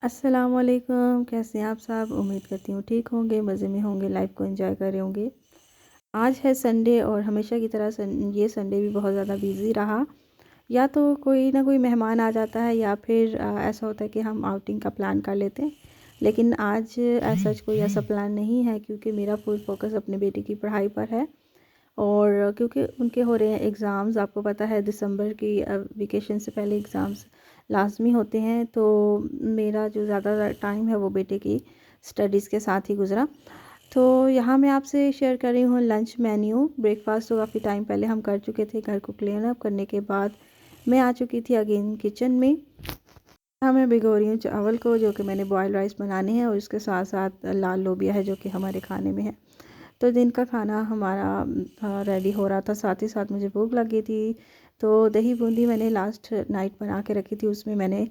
अस्सलामुअलैकुम, कैसे हैं आप सब? उम्मीद करती हूँ ठीक होंगे, मज़े में होंगे, लाइफ को एंजॉय कर रहे होंगे। आज है संडे और हमेशा की तरह ये संडे भी बहुत ज़्यादा बिज़ी रहा। या तो कोई ना कोई मेहमान आ जाता है या फिर ऐसा होता है कि हम आउटिंग का प्लान कर लेते हैं। लेकिन आज ऐसा कोई ऐसा प्लान नहीं है क्योंकि मेरा फुल फोकस अपने बेटे की पढ़ाई पर है। और क्योंकि उनके हो रहे हैं एग्ज़ाम्स, आपको पता है दिसंबर की वेकेशन से पहले एग्ज़ाम्स लाज़मी होते हैं। तो मेरा जो ज़्यादा टाइम है वो बेटे की स्टडीज़ के साथ ही गुज़रा। तो यहाँ मैं आपसे शेयर कर रही हूँ लंच मेन्यू। ब्रेकफास्ट तो काफ़ी टाइम पहले हम कर चुके थे, घर को क्लीन अप करने के बाद मैं आ चुकी थी अगेन किचन में। यहाँ मैं भिगो रही हूँ चावल को, जो कि मैंने बॉयल राइस बनाने हैं, और इसके साथ साथ लाल लोबिया है जो कि हमारे खाने में है। तो दिन का खाना हमारा रेडी हो रहा था, साथ ही साथ मुझे भूख लगी थी। तो दही बूंदी मैंने लास्ट नाइट बना के रखी थी, उसमें मैंने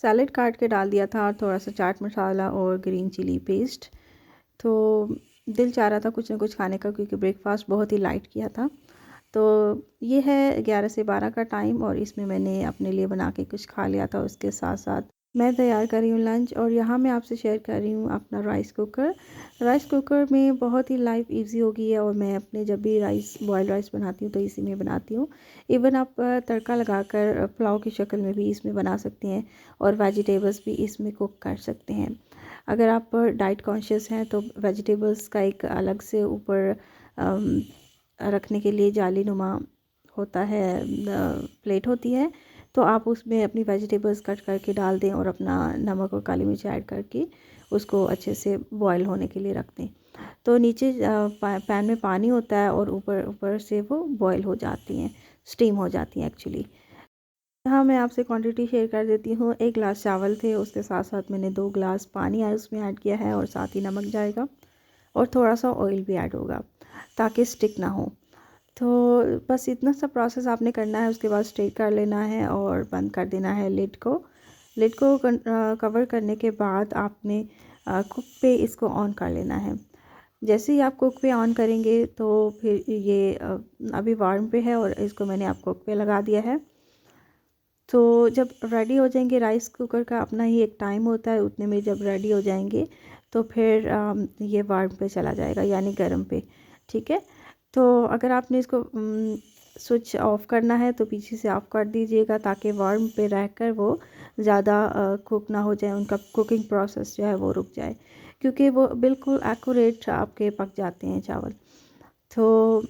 सैलेड काट के डाल दिया था और थोड़ा सा चाट मसाला और ग्रीन चिली पेस्ट। तो दिल चाह रहा था कुछ ना कुछ खाने का क्योंकि ब्रेकफास्ट बहुत ही लाइट किया था। तो ये है 11 से 12 का टाइम और इसमें मैंने अपने लिए बना के कुछ खा लिया था। उसके साथ साथ मैं तैयार कर रही हूँ लंच, और यहाँ मैं आपसे शेयर कर रही हूँ अपना राइस कुकर। राइस कुकर में बहुत ही लाइफ इजी हो गई है, और मैं अपने जब भी राइस बॉयल राइस बनाती हूँ तो इसी में बनाती हूँ। इवन आप तड़का लगाकर पुलाव की शक्ल में भी इसमें बना सकते हैं, और वेजिटेबल्स भी इसमें कुक कर सकते हैं। अगर आप डाइट कॉन्शियस हैं तो वेजिटेबल्स का एक अलग से ऊपर रखने के लिए जाली नुमा होता है, प्लेट होती है। तो आप उसमें अपनी वेजिटेबल्स कट करके डाल दें और अपना नमक और काली मिर्च ऐड करके उसको अच्छे से बॉईल होने के लिए रख दें। तो नीचे पैन में पानी होता है और ऊपर ऊपर से वो बॉईल हो जाती हैं, स्टीम हो जाती हैं एक्चुअली। हाँ, मैं आपसे क्वांटिटी शेयर कर देती हूँ। 1 गिलास चावल थे, उसके साथ साथ मैंने 2 गिलास पानी उसमें ऐड किया है, और साथ ही नमक जाएगा और थोड़ा सा ऑयल भी ऐड होगा ताकि स्टिक ना हो। तो बस इतना सा प्रोसेस आपने करना है। उसके बाद स्टेक कर लेना है और बंद कर देना है लिड को। कवर करने के बाद आपने कुक पे इसको ऑन कर लेना है। जैसे ही आप कुक पे ऑन करेंगे तो फिर ये अभी वार्म पे है और इसको मैंने आप कुक पे लगा दिया है। तो जब रेडी हो जाएंगे, राइस कुकर का अपना ही एक टाइम होता है, उतने में जब रेडी हो जाएंगे तो फिर ये वार्म पे चला जाएगा, यानी गर्म पे। ठीक है। तो अगर आपने इसको स्विच ऑफ करना है तो पीछे से ऑफ कर दीजिएगा ताकि वार्म पे रहकर वो ज़्यादा कुक ना हो जाए, उनका कुकिंग प्रोसेस जो है वो रुक जाए, क्योंकि वो बिल्कुल एक्यूरेट आपके पक जाते हैं चावल। तो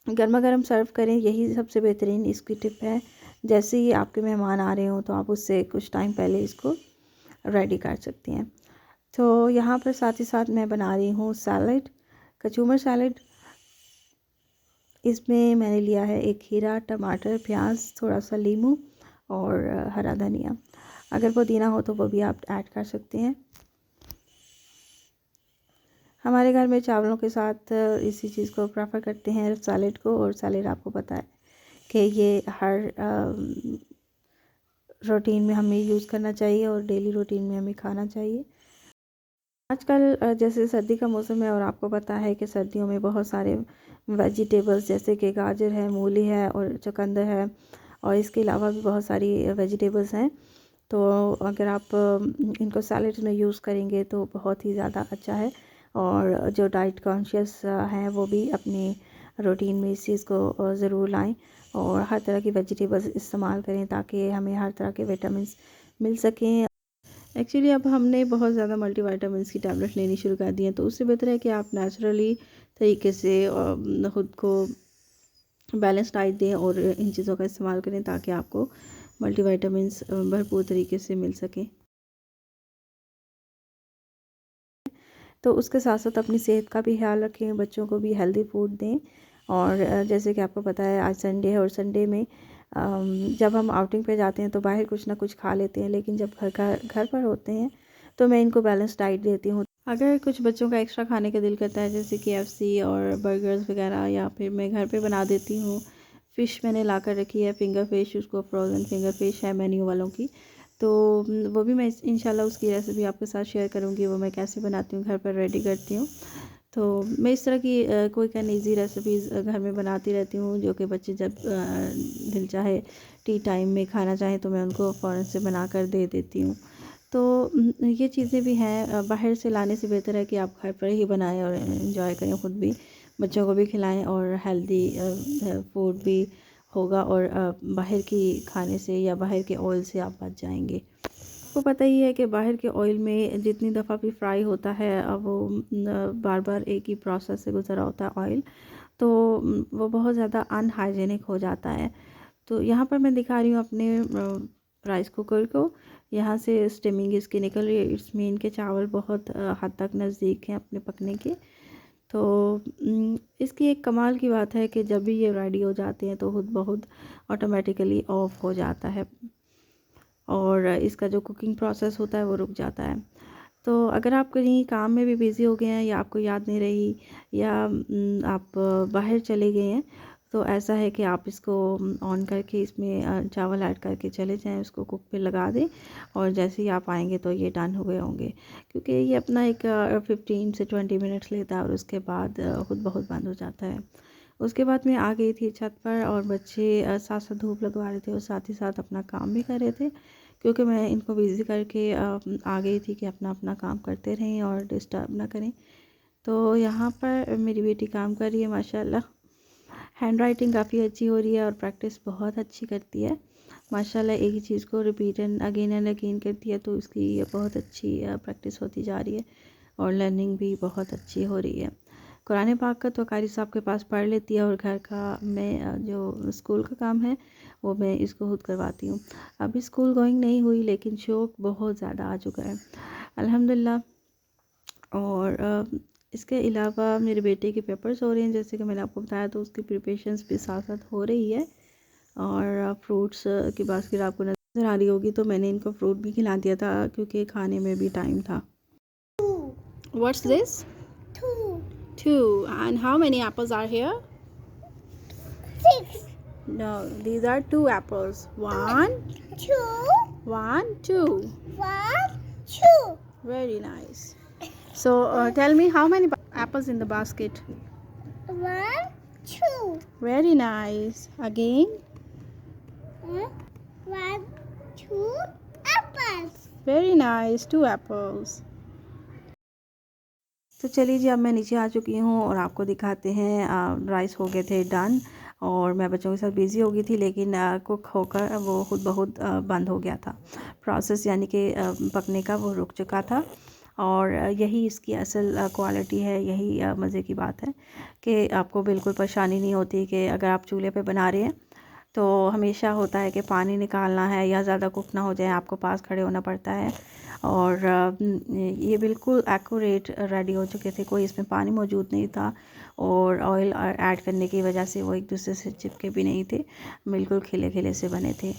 गर्मा गर्म सर्व करें, यही सबसे बेहतरीन इसकी टिप है। जैसे ही आपके मेहमान आ रहे हों तो आप उससे कुछ टाइम पहले इसको रेडी कर सकती हैं। तो यहाँ पर साथ ही साथ मैं बना रही हूँ सैलड, कचूमर सैलड। इसमें मैंने लिया है एक खीरा, टमाटर, प्याज, थोड़ा सा नींबू और हरा धनिया। अगर पुदीना हो तो वो भी आप ऐड कर सकते हैं। हमारे घर में चावलों के साथ इसी चीज़ को प्रेफर करते हैं, सैलड को। और सैलड आपको पता है कि ये हर रूटीन में हमें यूज़ करना चाहिए और डेली रूटीन में हमें खाना चाहिए। आजकल जैसे सर्दी का मौसम है और आपको पता है कि सर्दियों में बहुत सारे वेजिटेबल्स जैसे कि गाजर है, मूली है और चुकंदर है, और इसके अलावा भी बहुत सारी वेजिटेबल्स हैं। तो अगर आप इनको सैलेड में यूज़ करेंगे तो बहुत ही ज़्यादा अच्छा है। और जो डाइट कॉन्शियस हैं वो भी अपनी रूटीन में इस चीज़ को ज़रूर लाएं और हर तरह की वेजिटेबल्स इस्तेमाल करें ताकि हमें हर तरह के विटामिन्स मिल सकें। एक्चुअली अब हमने बहुत ज़्यादा मल्टीविटामिन्स की टैबलेट लेनी शुरू कर दी हैं, तो उससे बेहतर है कि आप नेचुरली तरीके से ख़ुद को बैलेंस डाइट दें और इन चीज़ों का इस्तेमाल करें ताकि आपको मल्टीविटामिन्स भरपूर तरीके से मिल सकें। तो उसके साथ साथ अपनी सेहत का भी ख्याल रखें, बच्चों को भी हेल्दी फूड दें। और जैसे कि आपको पता है आज संडे है, और संडे में जब हम आउटिंग पे जाते हैं तो बाहर कुछ ना कुछ खा लेते हैं, लेकिन जब घर पर होते हैं तो मैं इनको बैलेंस डाइट देती हूँ। अगर कुछ बच्चों का एक्स्ट्रा खाने का दिल करता है जैसे KFC और बर्गर्स वगैरह, या फिर मैं घर पे बना देती हूँ। फ़िश मैंने ला कर रखी है, फिंगर फिश, उसको फ्रोज़न फिंगर फिश है मेन्यू वालों की। तो वो भी मैं इंशाल्लाह उसकी रेसिपी आपके साथ शेयर करूँगी, वो मैं कैसे बनाती हूँ, घर पर रेडी करती हूँ। तो मैं इस तरह की क्विक एंड ईज़ी रेसिपीज़ घर में बनाती रहती हूँ, जो कि बच्चे जब दिल चाहे टी टाइम में खाना चाहें तो मैं उनको फ़ौरन से बना कर दे देती हूँ। तो ये चीज़ें भी हैं, बाहर से लाने से बेहतर है कि आप घर पर ही बनाएं और एंजॉय करें, ख़ुद भी बच्चों को भी खिलाएं और हेल्दी फूड भी होगा, और बाहर की खाने से या बाहर के ऑयल से आप बच जाएंगे। आपको पता ही है कि बाहर के ऑयल में जितनी दफ़ा भी फ्राई होता है, अब वो बार बार एक ही प्रोसेस से गुजरा होता है ऑयल, तो वो बहुत ज़्यादा अनहाइजेनिक हो जाता है। तो यहाँ पर मैं दिखा रही हूँ अपने राइस कुकर को, यहाँ से स्टीमिंग इसकी निकल रही है। इट्स मीन के चावल बहुत हद तक नज़दीक हैं अपने पकने के। तो इसकी एक कमाल की बात है कि जब भी ये रेडी हो जाते हैं तो खुद बहुत ऑटोमेटिकली ऑफ हो जाता है और इसका जो कुकिंग प्रोसेस होता है वो रुक जाता है। तो अगर आप कहीं काम में भी बिज़ी हो गए हैं या आपको याद नहीं रही या आप बाहर चले गए हैं, तो ऐसा है कि आप इसको ऑन करके इसमें चावल ऐड करके चले जाएं, उसको कुक पे लगा दें और जैसे ही आप आएंगे तो ये डन हो गए होंगे, क्योंकि ये अपना एक 15 से 20 मिनट्स लेता है और उसके बाद खुद बहुत बंद हो जाता है। उसके बाद मैं आ गई थी छत पर और बच्चे साथ साथ धूप लगवा रहे थे और साथ ही साथ अपना काम भी कर रहे थे, क्योंकि मैं इनको बिज़ी करके आ गई थी कि अपना अपना काम करते रहें और डिस्टर्ब ना करें। तो यहाँ पर मेरी बेटी काम कर रही है माशाल्लाह। हैंड राइटिंग काफ़ी अच्छी हो रही है और प्रैक्टिस बहुत अच्छी करती है माशाल्लाह। एक ही चीज़ को रिपीट एंड अगेन करती है, तो इसकी बहुत अच्छी प्रैक्टिस होती जा रही है और लर्निंग भी बहुत अच्छी हो रही है। कुरान पाक का तो कारी साहब के पास पढ़ लेती है और घर का मैं जो स्कूल का काम है वो मैं इसको खुद करवाती हूँ। अभी स्कूल गोइंग नहीं हुई लेकिन शौक़ बहुत ज़्यादा आ चुका है अल्हम्दुलिल्लाह। और इसके अलावा मेरे बेटे के पेपर्स हो रहे हैं, जैसे कि मैंने आपको बताया, तो उसकी प्रिपरेशंस भी साथ साथ हो रही है। और फ्रूट्स की बास्केट आपको नज़र आ रही होगी, तो मैंने इनको फ्रूट भी खिला दिया था क्योंकि खाने में भी टाइम था। What's this? Two. And how many apples are here? 6. No, these are 2 apples. 1, 2. 1, 2. 1, 2. Very nice. So tell me how many apples in the basket? 1, 2. Very nice. Again? 1, 2 apples. Very nice. 2 apples. तो चलिए जी, अब मैं नीचे आ चुकी हूँ और आपको दिखाते हैं। राइस हो गए थे डन और मैं बच्चों के साथ बिज़ी हो गई थी, लेकिन कुक होकर वो खुद बहुत बंद हो गया था प्रोसेस, यानी कि पकने का वो रुक चुका था। और यही इसकी असल क्वालिटी है, यही मज़े की बात है कि आपको बिल्कुल परेशानी नहीं होती कि अगर आप चूल्हे पे बना रहे हैं तो हमेशा होता है कि पानी निकालना है या ज़्यादा कुक ना हो जाए, आपको पास खड़े होना पड़ता है। और ये बिल्कुल एक्यूरेट रेडी हो चुके थे, कोई इसमें पानी मौजूद नहीं था और ऑयल ऐड करने की वजह से वो एक दूसरे से चिपके भी नहीं थे, बिल्कुल खिले खिले से बने थे।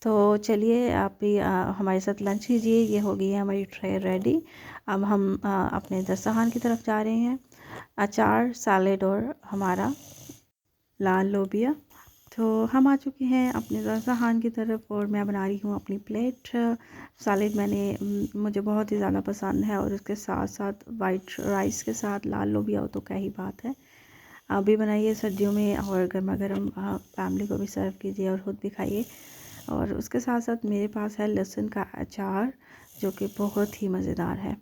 तो चलिए आप भी हमारे साथ लंच कीजिए। ये हो गई है हमारी ट्रे रेडी। अब हम अपने दस्तरखान की तरफ जा रहे हैं। अचार, सैलेड और हमारा लाल लोबिया। तो हम आ चुके हैं अपने दस्तरखान की तरफ और मैं बना रही हूँ अपनी प्लेट। सैलेड मुझे बहुत ही ज़्यादा पसंद है और इसके साथ साथ वाइट राइस के साथ लाल लोबिया हो तो क्या ही बात है। आप भी बनाइए सर्दियों में और गर्मा गर्म फैमिली को भी सर्व कीजिए और ख़ुद भी खाइए। और उसके साथ साथ मेरे पास है लहसुन का अचार जो कि बहुत ही मज़ेदार है।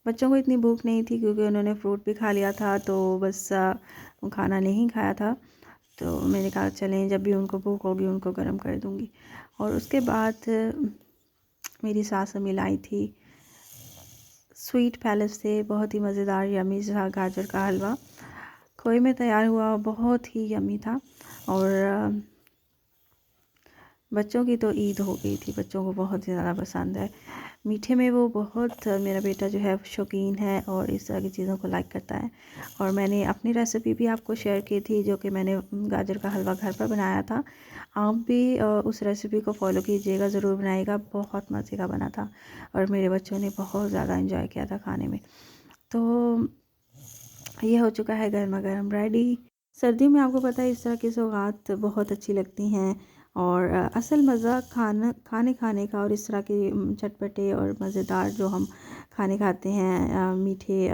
बच्चों को इतनी भूख नहीं थी क्योंकि उन्होंने फ्रूट भी खा लिया था, तो बस खाना नहीं खाया था। तो मैंने कहा चलें, जब भी उनको भूख होगी उनको गर्म कर दूंगी। और उसके बाद मेरी सास अम्मी लाई थी स्वीट पैलेस से बहुत ही मज़ेदार यमी सा गाजर का हलवा, खोए में तैयार हुआ, बहुत ही यमी था। और बच्चों की तो ईद हो गई थी, बच्चों को बहुत ही ज़्यादा पसंद है मीठे में। वो बहुत, मेरा बेटा जो है शौकीन है और इस तरह की चीज़ों को लाइक करता है। और मैंने अपनी रेसिपी भी आपको शेयर की थी जो कि मैंने गाजर का हलवा घर पर बनाया था। आप भी उस रेसिपी को फॉलो कीजिएगा, ज़रूर बनाइएगा, बहुत मज़े का बना था और मेरे बच्चों ने बहुत ज़्यादा इंजॉय किया था खाने में। तो ये हो चुका है गर्मा गर्म रेडी। सर्दी में आपको पता है इस तरह की सौगात बहुत अच्छी लगती हैं और असल मज़ा खाने का और इस तरह के चटपटे और मज़ेदार जो हम खाने खाते हैं, मीठे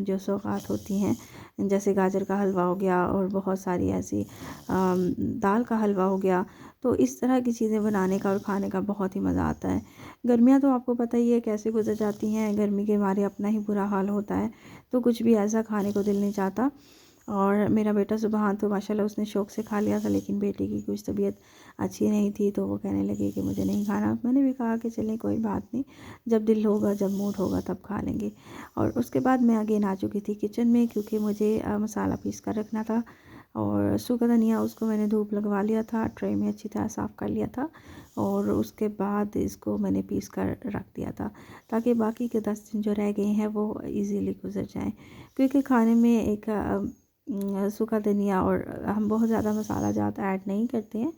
जो सौगात होती हैं, जैसे गाजर का हलवा हो गया और बहुत सारी ऐसी दाल का हलवा हो गया। तो इस तरह की चीज़ें बनाने का और खाने का बहुत ही मज़ा आता है। गर्मियाँ तो आपको पता ही है कैसे गुजर जाती हैं, गर्मी के मारे अपना ही बुरा हाल होता है, तो कुछ भी ऐसा खाने को दिल नहीं चाहता। और मेरा बेटा सुबह तो माशाल्लाह उसने शौक़ से खा लिया था, लेकिन बेटी की कुछ तबीयत अच्छी नहीं थी तो वो कहने लगी कि मुझे नहीं खाना। मैंने भी कहा कि चलें कोई बात नहीं, जब दिल होगा, जब मूड होगा तब खा लेंगे। और उसके बाद मैं अगेन आ चुकी थी किचन में, क्योंकि मुझे मसाला पीस कर रखना था। और सूखा धनिया उसको मैंने धूप लगवा लिया था, ट्रे में अच्छी तरह साफ़ कर लिया था, और उसके बाद इसको मैंने पीस कर रख दिया था, ताकि बाकी के 10 दिन जो रह गए हैं वो इजीली गुजर जाएं। क्योंकि खाने में एक सूखा धनिया, और हम बहुत ज़्यादा मसाला ज़्यादा ऐड नहीं करते हैं,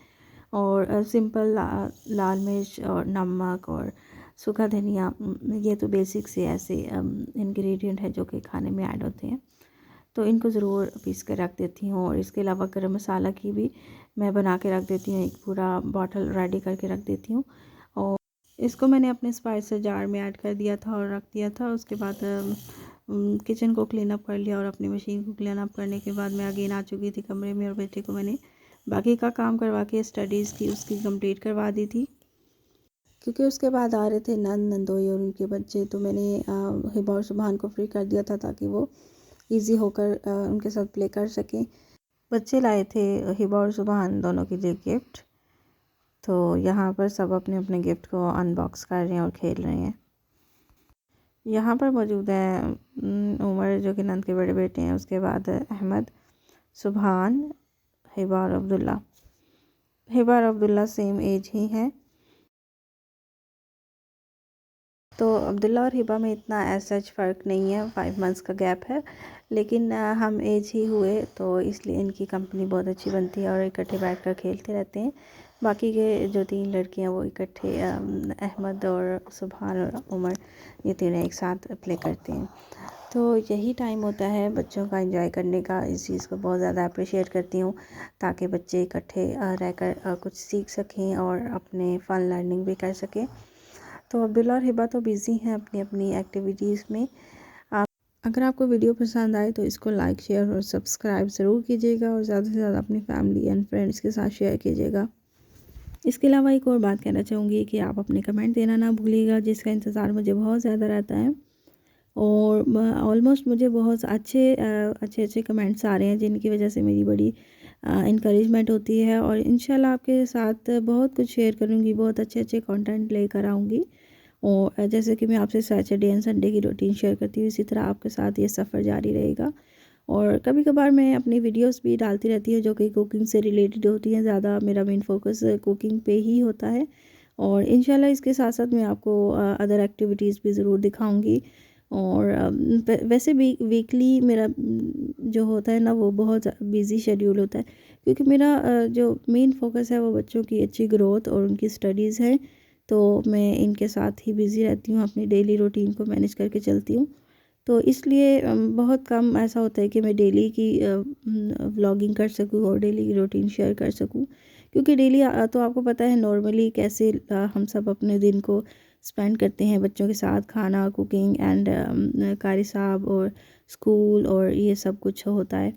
और सिंपल लाल मिर्च और नमक और सूखा धनिया, ये तो बेसिक से ऐसे इंग्रेडिएंट है जो कि खाने में ऐड होते हैं। तो इनको ज़रूर पीस कर रख देती हूँ। और इसके अलावा गरम मसाला की भी मैं बना के रख देती हूँ, एक पूरा बॉटल रेडी करके रख देती हूँ। और इसको मैंने अपने स्पाइस जार में ऐड कर दिया था और रख दिया था। उसके बाद किचन को क्लीन अप कर लिया, और अपनी मशीन को क्लीन अप करने के बाद मैं अगेन आ चुकी थी कमरे में, और बेटे को मैंने बाकी का काम करवा के स्टडीज़ थी उसकी कंप्लीट करवा दी थी। क्योंकि उसके बाद आ रहे थे नंदोई और उनके बच्चे, तो मैंने हिबा और सुबहान को फ्री कर दिया था ताकि वो इजी होकर उनके साथ प्ले कर सकें। बच्चे लाए थे हिबा और सुबहान दोनों के लिए गिफ्ट, तो यहाँ पर सब अपने अपने गिफ्ट को अनबॉक्स कर रहे हैं और खेल रहे हैं। यहाँ पर मौजूद है उमर जो कि नंद के बड़े बेटे हैं, उसके बाद अहमद, सुबहान, हिबा और अब्दुल्ला। हिबा और अब्दुल्ला सेम एज ही हैं, तो अब्दुल्ला और हिबा में इतना ऐसा फ़र्क नहीं है, 5 मंथ्स का गैप है, लेकिन हम एज ही हुए तो इसलिए इनकी कंपनी बहुत अच्छी बनती है और इकट्ठे बैठकर खेलते रहते हैं। बाकी के जो 3 लड़के हैं वो इकट्ठे अहमद और सुबहान और उमर, ये तीनों एक साथ प्ले करते हैं। तो यही टाइम होता है बच्चों का एंजॉय करने का। इस चीज़ को बहुत ज़्यादा अप्रिशिएट करती हूँ, ताकि बच्चे इकट्ठे रहकर कुछ सीख सकें और अपने फ़न लर्निंग भी कर सकें। तो अब्दुल्ला और हिबा तो बिज़ी हैं अपनी अपनी एक्टिविटीज़ में। अगर आपको वीडियो पसंद आए तो इसको लाइक, शेयर और सब्सक्राइब ज़रूर कीजिएगा, और ज़्यादा से ज़्यादा अपनी फैमिली एंड फ्रेंड्स के साथ शेयर कीजिएगा। इसके अलावा एक और बात कहना चाहूँगी कि आप अपने कमेंट देना ना भूलिएगा, जिसका इंतज़ार मुझे बहुत ज़्यादा रहता है। और ऑलमोस्ट मुझे बहुत अच्छे कमेंट्स आ रहे हैं, जिनकी वजह से मेरी बड़ी इनकरेजमेंट होती है। और इंशाल्लाह आपके साथ बहुत कुछ शेयर करूँगी, बहुत अच्छे कंटेंट लेकर आऊँगी। और जैसे कि मैं आपसे सैटरडे एंड संडे की रूटीन शेयर करती हूँ, इसी तरह आपके साथ ये सफ़र जारी रहेगा। और कभी कभार मैं अपनी वीडियोस भी डालती रहती हूँ जो कि कुकिंग से रिलेटेड होती हैं। ज़्यादा मेरा मेन फोकस कुकिंग पे ही होता है, और इंशाल्लाह इसके साथ साथ मैं आपको अदर एक्टिविटीज़ भी ज़रूर दिखाऊंगी। और वैसे भी वीकली मेरा जो होता है ना, वो बहुत बिज़ी शेड्यूल होता है, क्योंकि मेरा जो मेन फोकस है वो बच्चों की अच्छी ग्रोथ और उनकी स्टडीज़ है। तो मैं इनके साथ ही बिज़ी रहती हूँ, अपनी डेली रूटीन को मैनेज करके चलती हूँ। तो इसलिए बहुत कम ऐसा होता है कि मैं डेली की व्लॉगिंग कर सकूँ और डेली की रूटीन शेयर कर सकूँ, क्योंकि डेली तो आपको पता है नॉर्मली कैसे हम सब अपने दिन को स्पेंड करते हैं बच्चों के साथ, खाना, कुकिंग एंड कारी साहब और स्कूल और ये सब कुछ होता है।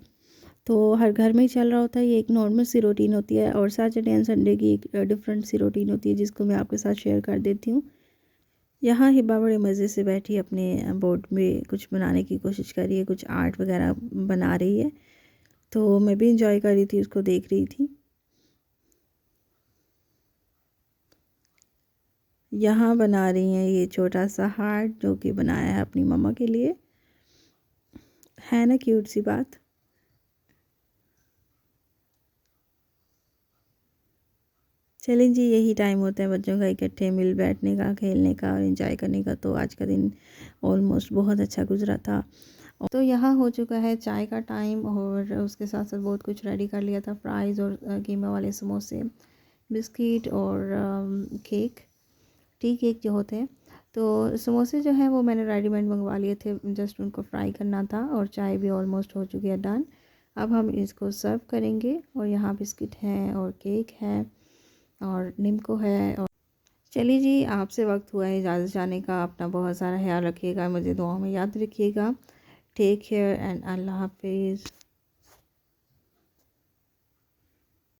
तो हर घर में ही चल रहा होता है, ये एक नॉर्मल सी रूटीन होती है। और सैटरडे एंड संडे की एक डिफरेंट सी रूटीन होती है, जिसको मैं आपके साथ शेयर कर देती हूँ। यहाँ हिबा बड़े मज़े से बैठी अपने बोर्ड में कुछ बनाने की कोशिश कर रही है, कुछ आर्ट वगैरह बना रही है, तो मैं भी इंजॉय कर रही थी, उसको देख रही थी। यहाँ बना रही हैं ये छोटा सा हार्ट, जो कि बनाया है अपनी मम्मा के लिए। है ना क्यूट सी बात। चलें जी, यही टाइम होता है बच्चों का इकट्ठे मिल बैठने का, खेलने का और एंजॉय करने का। तो आज का दिन ऑलमोस्ट बहुत अच्छा गुजरा था। तो यहाँ हो चुका है चाय का टाइम, और उसके साथ साथ बहुत कुछ रेडी कर लिया था, फ्राइज़ और कीमा वाले समोसे, बिस्किट और केक, टी केक जो होते हैं। तो समोसे जो हैं वो मैंने रेडीमेड मंगवा लिए थे, जस्ट उनको फ्राई करना था। और चाय भी ऑलमोस्ट हो चुकी है डन। अब हम इसको सर्व करेंगे, और यहाँ बिस्किट हैं और केक है और निम्को है। और चलिए जी, आपसे वक्त हुआ है इजाज़त जाने का। अपना बहुत सारा ख्याल रखिएगा, मुझे दुआ में याद रखिएगा। टेक केयर एंड अल्लाह हाफिज़।